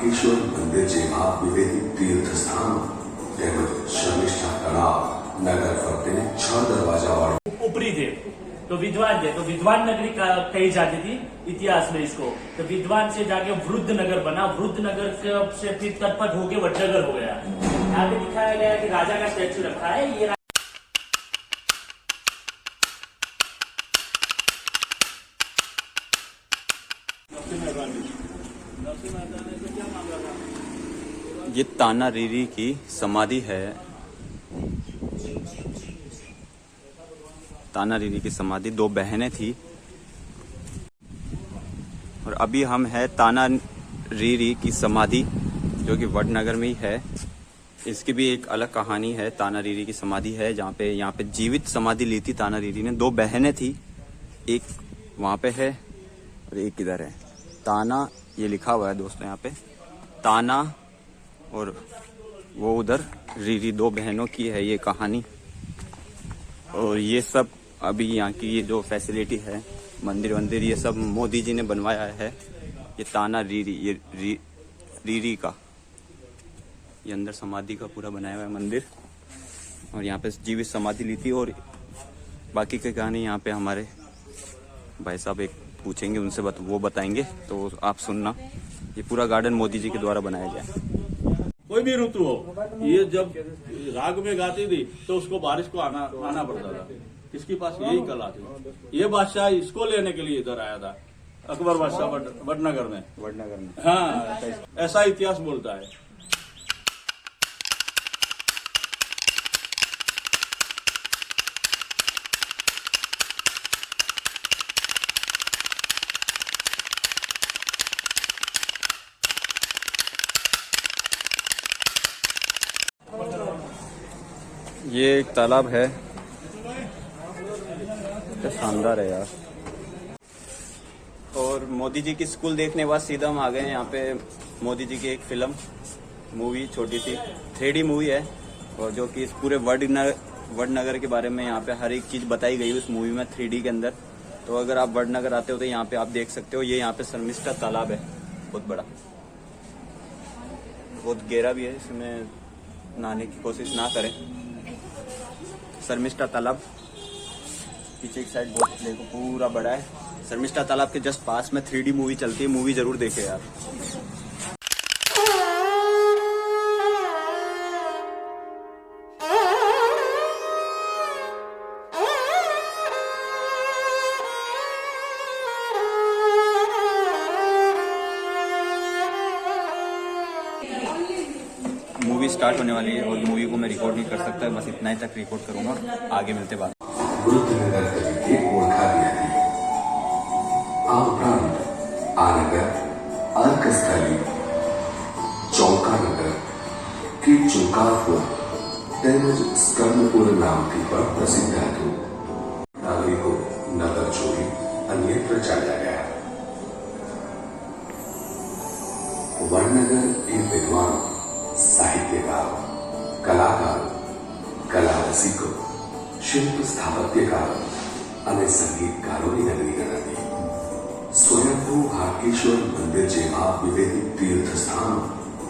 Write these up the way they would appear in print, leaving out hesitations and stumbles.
હાટકેશ્વર મંદિર જેવા વિવિધ તીર્થસ્થાનો તેમજ શર્મિષ્ઠા તળાવ નગર ફરતે 6 દરવાજાવાળો ऊपरी थे तो विद्वान थे, तो विद्वान नगरी कही जाती थी इतिहास में इसको। तो विद्वान से जाके वृद्ध नगर बना, वृद्ध नगर से फिर तत्पथ होके वडनगर हो गया। यहाँ पे दिखाया गया है कि राजा का स्टैचू रखा है। ये ये ताना रीरी की समाधि है। ताना रीरी की समाधि, 2 बहनें थी और अभी हम हैं ताना रीरी की समाधि जो कि वडनगर में ही है। इसकी भी एक अलग कहानी है। ताना रीरी की समाधि है जहाँ पे यहाँ पे जीवित समाधि ली थी ताना रीरी ने। 2 बहनें थी, एक वहाँ पे है और एक इधर है। ताना ये लिखा हुआ है दोस्तों यहाँ पे, ताना और वो उधर रीरी, 2 बहनों की है ये कहानी। और ये सब अभी यहाँ की ये जो फैसिलिटी है, मंदिर वंदिर, ये सब मोदी जी ने बनवाया है। ये ताना रीरी, ये रीरी का ये अंदर समाधि का पूरा बनाया हुआ है मंदिर। और यहाँ पे जीवित समाधि ली थी। और बाकी की कहानी यहाँ पे हमारे भाई साहब एक पूछेंगे, उनसे वो बताएंगे, तो आप सुनना। ये पूरा गार्डन मोदी जी के द्वारा बनाया गया है। कोई भी ऋतु हो, ये जब राग में गाती थी तो उसको बारिश को आना पड़ता था। इसके पास यही कला थी। ये बादशाह इसको लेने के लिए इधर आया था, अकबर बादशाह वडनगर में। हाँ, ऐसा इतिहास बोलता है। ये एक तालाब है, तो शानदार है यार। और मोदी जी की स्कूल देखने के बाद सीधा हम आ गए हैं यहाँ पे। मोदी जी की एक फिल्म मूवी छोटी सी 3D मूवी है, और जो कि इस पूरे वडनगर के बारे में यहाँ पे हर एक चीज बताई गई उस मूवी में 3D के अंदर। तो अगर आप वडनगर आते हो तो यहाँ पे आप देख सकते हो। ये यहाँ पे शर्मिष्ठा तालाब है, बहुत बड़ा, बहुत गहरा भी है, इसमें नहाने की कोशिश ना करें। शर्मिष्ठा तालाब पीछे की साइड बहुत देखो पूरा बड़ा है। शर्मिष्ठा तालाब के जस्ट पास में 3D मूवी चलती है, मूवी जरूर देखे यार। मूवी स्टार्ट होने वाली है और मूवी को मैं रिकॉर्ड नहीं कर सकता, बस इतना ही तक रिकॉर्ड करूंगा। आगे मिलते बात। વૃદ્ધનગર તરીકે ઓળખાતી હતી। આ ઉપરાંત આ નગર અર્કસ્થલી, ચૌકાનગર કે ચોકાપુર તેમજ સ્કંદપુર નામથી પણ પ્રસિદ્ધ હતું। નાગરિકો નગર છોડી અન્યત્ર ચાલ્યા ગયા। વડનગર એ વિદ્વાન, સાહિત્યકારો, કલાકારો, કલા રસિકો, शिल्प स्थापत्यकारो અને સંગીતકારોની નગરી ગણાતી। સ્વયંભૂ હાટકેશ્વર મંદિર જેવા વિવિધ તીર્થસ્થાનો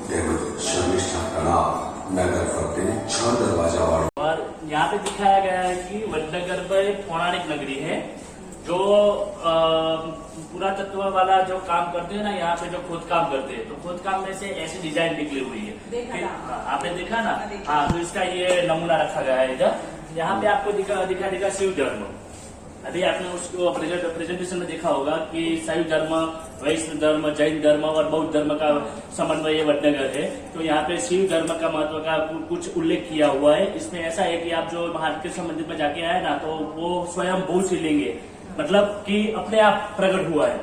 તેમજ શર્મિષ્ઠા તળાવ નગર ફરતે 6 દરવાજાવાળો। और यहाँ पे दिखाया गया है कि वडनगर पर एक पौराणिक नगरी है जो पुरातत्व वाला जो काम करते हैं ना, यहाँ पे जो खोद काम करते हैं, तो खोद काम में से ऐसी डिजाइन निकली हुई है। आपने देखा ना? हाँ, तो इसका ये नमूना रखा गया है इधर। यहाँ पे आपको दिखा शिव धर्म। अभी आपने उसको प्रेजेंटेशन में देखा होगा कि शैव धर्म, वैष्णव धर्म, जैन धर्म और बौद्ध धर्म का समन्वय वडनगर है। तो यहाँ पे शिव धर्म का महत्व का कुछ उल्लेख किया हुआ है। इसमें ऐसा है कि आप जो हाटकेश्वर मंदिर में जाके आए ना, तो वो स्वयं भू शिवलिंग है, मतलब कि अपने आप प्रकट हुआ है।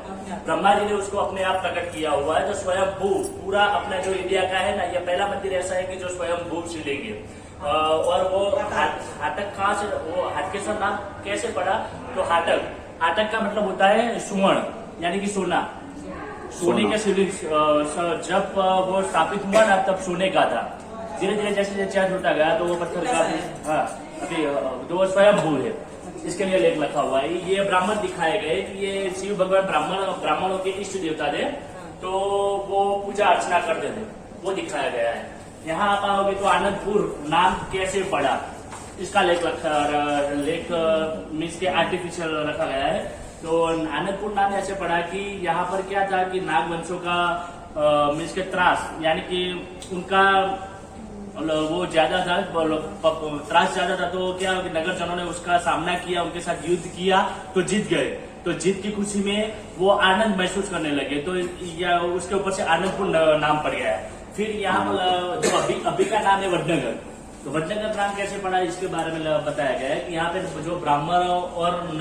ब्रह्मा जी ने उसको अपने आप प्रकट किया हुआ है। तो स्वयं भू पूरा अपना जो इंडिया का है ना, ये पहला मंदिर ऐसा है कि जो स्वयं भू शिवलिंग है। और वो हाटक कहाँ से, वो हाटकेश्वर नाम कैसे पड़ा? तो हाटक का मतलब होता है सुवर्ण, यानी कि सोना। सोने का शिवलिंग जब वो स्थापित हुआ ना, तब सोने का था। धीरे धीरे जैसे जैसे चार्ज होता गया तो वो पत्थर का हाँ अभी जो स्वयं भू है, इसके लिए लेख लिखा हुआ है। ये ब्राह्मण दिखाए गए कि ये शिव भगवान ब्राह्मणों के इष्ट देवता थे। तो वो पूजा अर्चना करते थे, वो दिखाया गया है। यहाँ आप आओगे तो आनंदपुर नाम कैसे पड़ा, इसका लेख मीन्स के आर्टिफिशियल रखा गया है। तो आनंदपुर नाम ऐसे पड़ा कि यहाँ पर क्या था कि नागवंशों का मीन्स के त्रास, यानी कि उनका वो ज्यादा था, त्रास ज्यादा था, तो क्या कि नगरजनों ने उसका सामना किया, उनके साथ युद्ध किया तो जीत गए। तो जीत की खुशी में वो आनंद महसूस करने लगे, तो उसके ऊपर से आनंदपुर नाम पड़ गया है। फिर यहाँ जो अभी का नाम है वडनगर, तो वडनगर नाम कैसे पड़ा इसके बारे में बताया गया है कि यहाँ पे जो ब्राह्मण और जो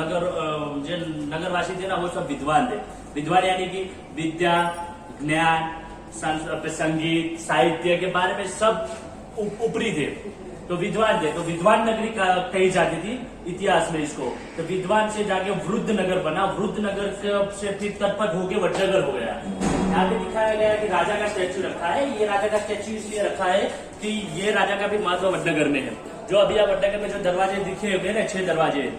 नगरवासी थे ना, वो सब विद्वान थे। विद्वान यानी कि विद्या, ज्ञान, संगीत, साहित्य के बारे में सब ऊपरी थे, तो विद्वान थे। तो विद्वान नगरी कही जाती थी इतिहास में इसको। तो विद्वान से जाके वृद्ध नगर बना, वृद्ध नगर से फिर तत्पथ होके वडनगर हो गया। यहाँ पे दिखाया गया है कि राजा का स्टैच्यू रखा है। ये राजा का स्टैच्यू इसलिए रखा है कि ये राजा का भी महत्व वडनगर में है। जो अभी आप वडनगर में जो दरवाजे दिखे हुए ना, 6 दरवाजे,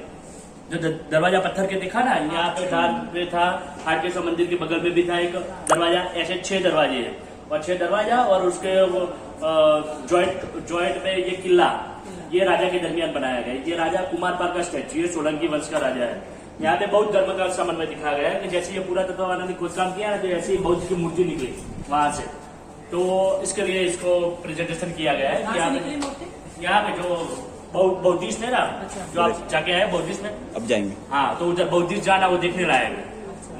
जो दरवाजा पत्थर के दिखा ना, यहाँ पे डाल पे था, हाटकेश्वर मंदिर के बगल में भी था एक दरवाजा, ऐसे 6 दरवाजे है, और 6 दरवाजा और उसके वो जॉइंट में ये किला, ये राजा के दरमियान बनाया गया। ये राजा कुमारपाल का स्टैच्यू है, सोलंकी वंश का राजा है। यहाँ पे बौद्ध धर्म का समन्वय दिखाया गया है कि जैसे ये पूरा तत्वानंद ने खोदकाम किया ना, तो ऐसे ही बौद्ध की मूर्ति निकली वहां से, तो इसके लिए इसको प्रेजेंटेशन किया गया है। यहाँ पे जो बौद्धिस्ट है ना, जो आप जाके आए बौद्धिस्ट में, अब जाएंगे, हाँ, तो उधर बौद्धिस्ट जाना, वो देखने लायक है।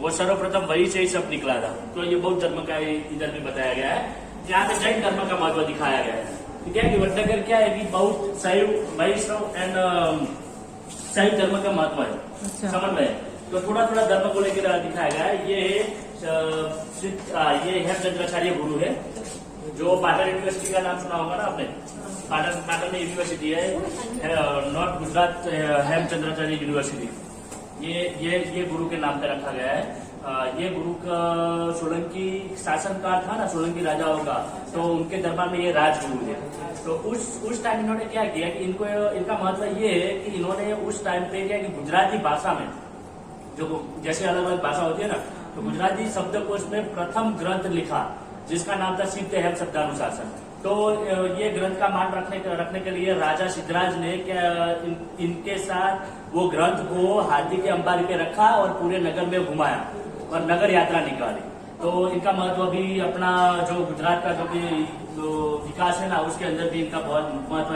वो सर्वप्रथम वही से ही सब निकला था। तो ये बौद्ध धर्म का इधर भी बताया गया है। यहाँ पे जैन धर्म का महत्व दिखाया गया है। ठीक है, कि वडनगर क्या है कि बौद्ध, शैव, वैष्णव एंड शैव धर्म का महत्व है, समन्वय। तो थोड़ा थोड़ा धर्म को लेकर दिखाया गया है। ये हेमचंद्राचार्य गुरु है, जो पाटन यूनिवर्सिटी का नाम सुना होगा ना आपने। पाटन में यूनिवर्सिटी है, नॉर्थ गुजरात हेमचंद्राचार्य यूनिवर्सिटी। ये गुरु के नाम पे रखा गया है। ये गुरु का सोलंकी शासनकाल था ना, सोलंकी राजाओं का, तो उनके दरबार में ये राजगुरु है। तो उस टाइम इन्होंने क्या किया कि इनका महत्व ये है कि इन्होंने उस टाइम पे क्या कि गुजराती भाषा में, जो जैसे अलग अलग भाषा होती है ना, तो गुजराती शब्दकोश में प्रथम ग्रंथ लिखा, जिसका नाम था सिद्ध हेम शब्दानुशासन। तो ये ग्रंथ का मान रखने के लिए राजा सिद्धराज ने इनके साथ वो ग्रंथ को हाथी के अंबारी पे रखा और पूरे नगर में घुमाया और नगर यात्रा निकाली। तो इनका महत्व भी अपना जो गुजरात का जो विकास है ना, उसके अंदर भी इनका बहुत महत्व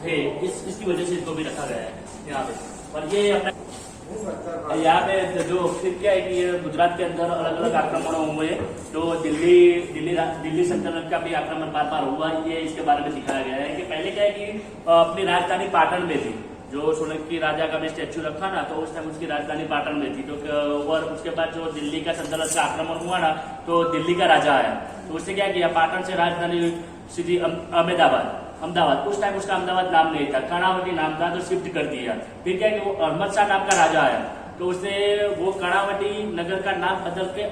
है। इसकी वजह से इनको भी रखा गया है यहाँ पे। और ये अपना यहाँ पे जो फिर क्या है कि ये गुजरात के अंदर अलग अलग आक्रमण हुए, तो दिल्ली सल्तनत का भी आक्रमण बार हुआ। ये इसके बारे में दिखाया गया है कि पहले क्या है कि अपनी राजधानी पाटन में थी। जो सोलंकी राजा का भी स्टैच्यू रखा ना, तो उस टाइम उसकी राजधानी पाटन में थी। तो और उसके बाद जो दिल्ली का सल्तनत का आक्रमण हुआ ना, तो दिल्ली का राजा आया, तो उसने क्या किया, पाटन से राजधानी सीधी अहमदाबाद, उस टाइम उसका अहमदाबाद नाम नहीं था, कर्णावती नाम था, तो शिफ्ट कर दिया। फिर क्या कि वो अहमद शाह नाम का राजा आया, तो उसने वो कर्णावती नगर का नाम बदल के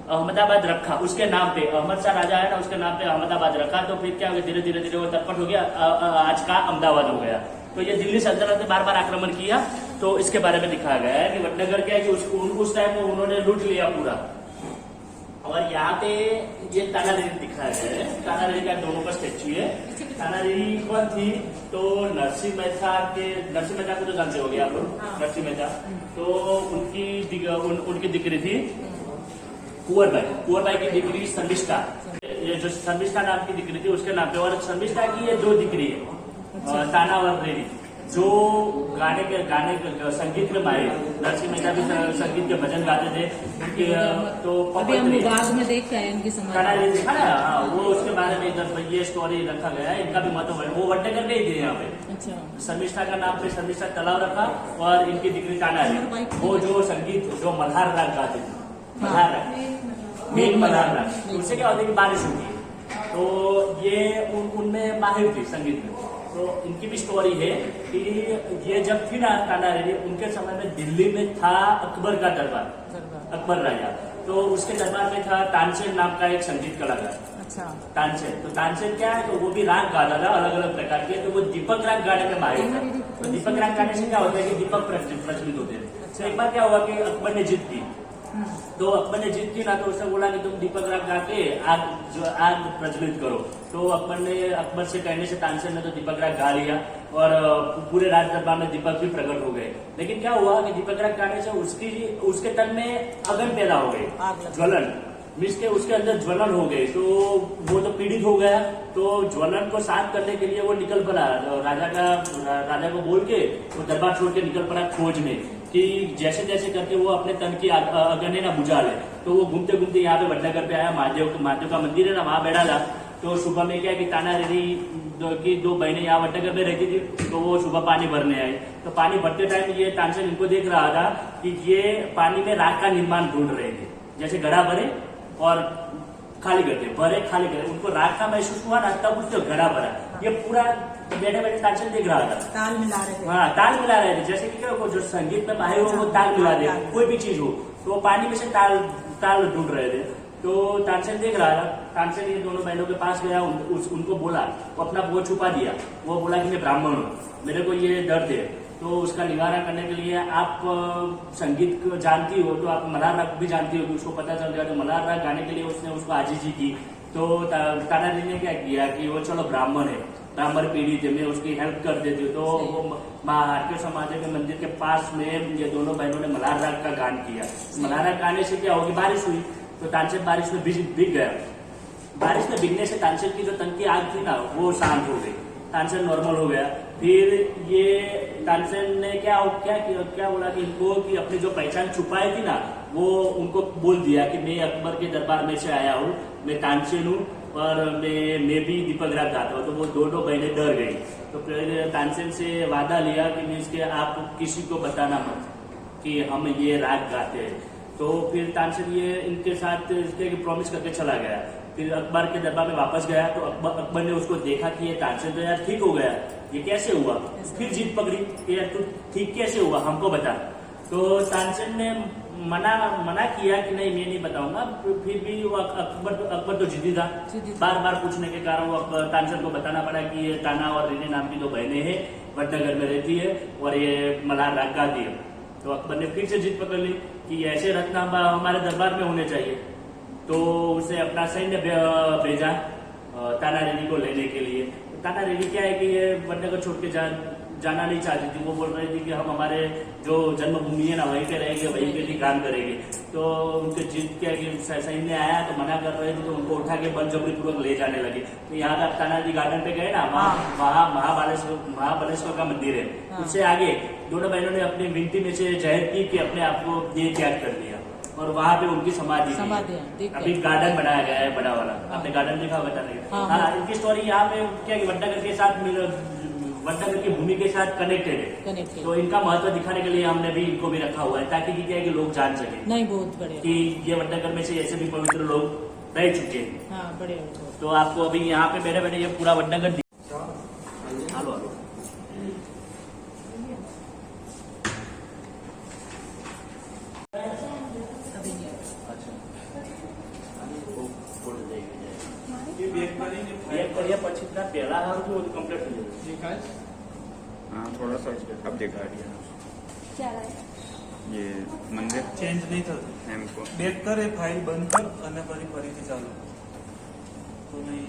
अहमदाबाद रखा, उसके नाम पे। अहमद शाह राजा है ना, उसके नाम पे अहमदाबाद रखा। तो फिर क्या हो गया, धीरे धीरे वो तत्पट हो गया, आज का अहमदाबाद हो गया। तो ये दिल्ली सल्तनत ने बार आक्रमण किया, तो इसके बारे में दिखाया गया है कि वडनगर क्या है कि उस टाइम उन्होंने लूट लिया पूरा। और यहाँ पे ये तानारीरी दिखाया गया है। तानारीरी का दोनों का स्टैच्यू है। तानारीरी कौन थी, तो नरसिंह मेहता को तो जानते हो गए आप लोग, नरसिंह मेहता। तो उनकी दिक्री थी कुंवरबाई की दिक्री शर्मिष्ठा। ये जो शर्मिष्ठा नाम की दिक्री थी उसके नाम पे। और शर्मिष्ठा की ये 2 दिक्री है, ताना और रेरी, जो गाने के संगीत में माहिर। नरसिंह मेहता भी संगीत के भजन गाते थे। तो अभी हम बाग में देख के आए उनकी समाधि देखा ना, वो उसके बारे में इधर ये स्टोरी रखा गया है। इनका भी महत्व है। वो वडनगर में ही थे यहाँ पे। अच्छा, शर्मिष्ठा का नाम पे शर्मिष्ठा तालाब रखा, और इनकी डिग्री तानारी, वो जो संगीत जो मल्हार राग गाते थे, मल्हार राग, मेघ मल्हार राग, उससे क्या होता है कि बारिश होती है। तो ये उनमें माहिर थी संगीत में। तो इनकी भी स्टोरी है कि ये जब थी ना तानारीरी, उनके समय में दिल्ली में था अकबर का दरबार, अकबर राजा। तो उसके दरबार में था तानसेन नाम का एक संगीत कलाकार। अच्छा, तानसेन। तो तानसेन क्या है, तो वो भी राग गाता था अलग अलग प्रकार के। तो वो दीपक राग गाने में माहिर था। तो दीपक राग गाने से क्या होता है कि दीपक प्रज्वलित होते हैं। तो एक बार क्या हुआ कि अकबर ने जीत की, तो अकबर ने जीत की ना, तो उसने बोला कि तुम दीपक राग गा के आग प्रज्वलित करो। तो अकबर से कहने से तानसेन ने तो दीपक राग गा लिया और पूरे राज दरबार में दीपक भी प्रकट हो गए। लेकिन क्या हुआ कि दीपक राग गाने से उसके तन में अगन पैदा हो गई, ज्वलन, मीन्स के उसके अंदर ज्वलन हो गई। तो वो तो पीड़ित हो गया, तो ज्वलन को शांत करने के लिए वो निकल पड़ा, राजा को बोल के वो दरबार छोड़ के निकल पड़ा खोज में कि जैसे जैसे करके वो अपने तन की अगन ना बुझा ले। तो वो घूमते घूमते यहाँ पे वडनगर पे आया, महादेव का मंदिर है ना, वहां बैठा था। तो सुबह में क्या कि ताना रेरी की दो बहनें यहाँ वडनगर में रहती थी, तो वो सुबह पानी भरने आई। तो पानी भरते टाइम ये तानसेन इनको देख रहा था कि ये पानी में राग का निर्माण ढूंढ रहे थे, जैसे घड़ा भरे और खाली करते, भरे खाली करते, उनको राग का महसूस हुआ ना, तब उसने घड़ा भरा। ये पूरा बैठे बैठे तानसेन देख रहा था, ताल मिला रहे थे। हाँ, ताल मिला रहे थे, जैसे कि क्या जो संगीत में माहिर हो वो ताल मिला दे, कोई भी चीज हो, तो पानी में से ताल ढूंढ रहे थे। तो तानसेन देख रहा था, तानसेन ये दोनों बहनों के पास गया, उनको बोला, वो अपना वो छुपा दिया, वो बोला कि मैं ब्राह्मण हूँ, मेरे को ये दर्द है। तो उसका निवारण करने के लिए आप संगीत जानती हो तो आप मल्हार राग भी जानती हो, उसको पता चल गया। तो मल्हार राग गाने के लिए उसने उसको आजीजी की। तो तानाजी ने क्या किया कि वो चलो ब्राह्मण है, ब्राह्मण पीड़ित है, मैं उसकी हेल्प कर देती हूँ। तो वो हाटके समाज के मंदिर के पास में ये दोनों बहनों ने मल्हार राग का गान किया। मल्हार राग गाने से क्या होगी, बारिश हुई, तो तानसेन बारिश में भीग गया। बारिश में भीगने से तानसेन की जो तन की आग थी ना, वो शांत हो गई, तानसेन नॉर्मल हो गया। फिर ये तानसेन ने क्या बोला कि इनको कि अपनी जो पहचान छुपाई थी ना, वो उनको बोल दिया कि मैं अकबर के दरबार में से आया हूँ, मैं तानसेन हूँ और मैं भी दीपक राग गाता हूँ। तो वो दोनों बहनें डर गई। तो फिर तानसेन से वादा लिया कि मीन्स के आप किसी को बताना मत कि हम ये राग गाते हैं। तो फिर तानसेन ये इनके साथ प्रॉमिस करके चला गया। फिर अकबर के दरबार में वापस गया, तो अकबर ने उसको देखा कि ये तानसेन तो यार ठीक हो गया, ये कैसे हुआ। फिर जीत पकड़ी कि यार तू ठीक कैसे हुआ, हमको बता। तो तानसेन ने मना किया कि नहीं, मैं नहीं बताऊंगा। फिर भी वो अकबर तो जिद्दी था, बार बार पूछने के कारण वो तानसेन को बताना पड़ा कि ये ताना और रीनी नाम की दो बहनें हैं, वडनगर में रहती है और ये मल्हार राग गाती है। तो अकबर ने फिर से जीत पकड़ ली कि ऐसे रत्न हमारे दरबार में होने चाहिए। तो उसे अपना सैन्य भेजा ताना रेनी को लेने के लिए। तो ताना रेनी क्या है कि ये वडनगर छोड़ के जाना नहीं चाहती थी। वो बोल रही थी कि हम हमारे जो जन्मभूमि है ना, वहीं पे रहेंगे, वहीं पे ही काम करेंगे। तो उनके जीत क्या कि सैन्य आया तो मना कर रहे थे, तो उनको उठा के बलजबरी पूर्वक ले जाने लगे। तो यहाँ का तानाजी गार्डन पे गए ना, वहाँ महाबलेश्वर का मंदिर है, उससे आगे दोनों बहनों ने अपनी विनती में से जाहिर की कि अपने आप को देह त्याग कर दिया और वहाँ पे उनकी समाधि अभी गार्डन बनाया गया है बड़ा वाला। आपने गार्डन देखा बताने। हाँ, इनकी स्टोरी यहाँ पे क्या कि वडनगर के साथ वडनगर की भूमि के साथ कनेक्टेड है। तो इनका महत्व दिखाने के लिए हमने भी इनको भी रखा हुआ है, ताकि क्या है कि लोग जान सके नहीं, बहुत बढ़िया कि ये वडनगर में से ऐसे भी पवित्र लोग रह चुके हैं। हाँ, बढ़िया। तो आपको अभी यहाँ पे बैठे बैठे ये पूरा वडनगर पहला हाल जो कंप्लीट हो जाए। हाँ, थोड़ा सा अब देखा क्या है? ये मंदिर ચેન્જ નહીં થતું हमको બેક કર એ ફાઇલ બંધ કર અને ફરીથી ચાલુ તો નહીં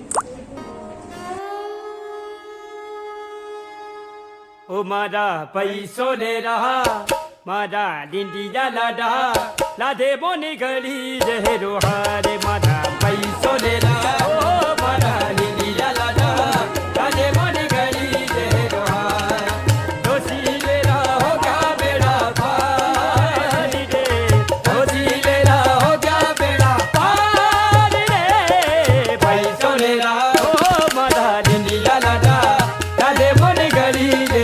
ओ मारा पैसो ले रहा मारा डिंडिया लाडा लादे बोनी गली जे रोहारे मारा पैसो ले रहा ओ मारा डिंडिया लाडा लादे बोनी गली जे रोहार दोषी ले रहा हो क्या बेड़ा पार रे दोषी ले रहा हो क्या बेड़ा पार रे पैसो ले रहा ओ मारा डिंडिया लाडा लादे बोनी गली जे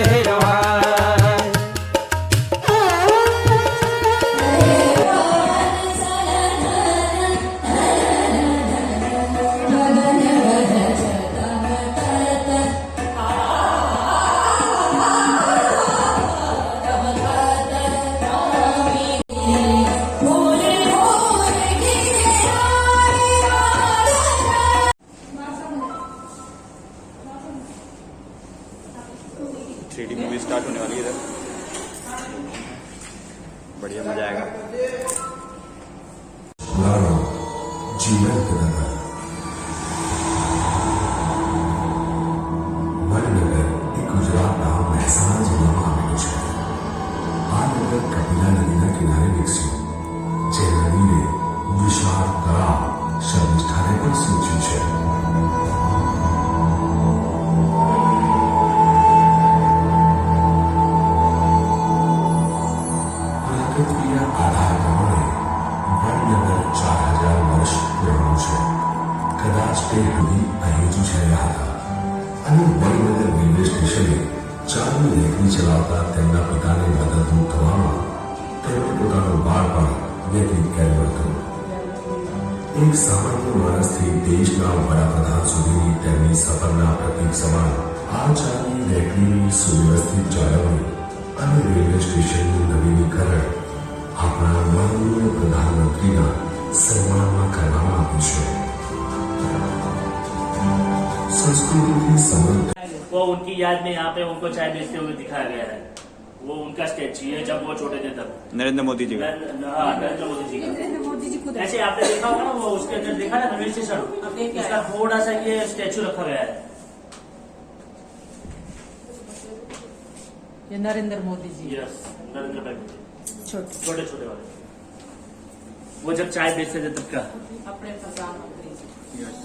थ्री मूवी स्टार्ट होने वाली है इधर, बढ़िया मजा आएगा। જીવંત નગર વડનગર એ ગુજરાતના મહેસાણા જિલ્લામાં આવેલું છે. આ નગર કપિલા નદીના કિનારે વિકસ્યું, જેના લીધે વિશાળ તળાવ શર્મિષ્ઠાને પણ સિંચ્યું છે. પુરાતત્વીય આધાર પ્રમાણે વડનગર 4000 વર્ષ પુરાણું છે. કદાચ તે સુધી અહીં જ ઉછર્યા હતા અને વડનગર રેલવે સ્ટેશને ચાલુ રેકડી ચલાવતા તેમના પિતાને મદદરૂપ થવામાં તેમણે પોતાનું બાળપણ વ્યતીત કર્યું હતું. એક સામાન્ય માણસથી દેશના વડાપ્રધાન સુધીની તેમની સફરના પ્રતીક સમાન આ ચાલની રેકડીની સુવ્યવસ્થિત જાળવણી અને રેલવે સ્ટેશનનું નવીનીકરણ આપણા માનનીય પ્રધાનમંત્રીના સન્માનમાં કરવામાં આવ્યું છે. संस्कृति समृद्ध वो उनकी याद में यहाँ पे उनको चाय बेचते हुए दिखाया गया है. वो उनका स्टेचू है जब वो छोटे थे तब. नरेंद्र मोदी जी का हाँ, नरेंद्र मोदी जी का. नरेंद्र मोदी जी खुद ऐसे आपने देखा होगा ना, वो उसके अंदर देखा ना रेलवे स्टेशन, अब देख क्या इसका है? थोड़ा सा ये स्टेचू रखा गया है. ये नरेंद्र मोदी जी यस, नरेंद्र भाई मोदी, छोटे छोटे छोटे वाले. वो जब चाय बेचते थे तब का. अपने प्रधानमंत्री जी यस.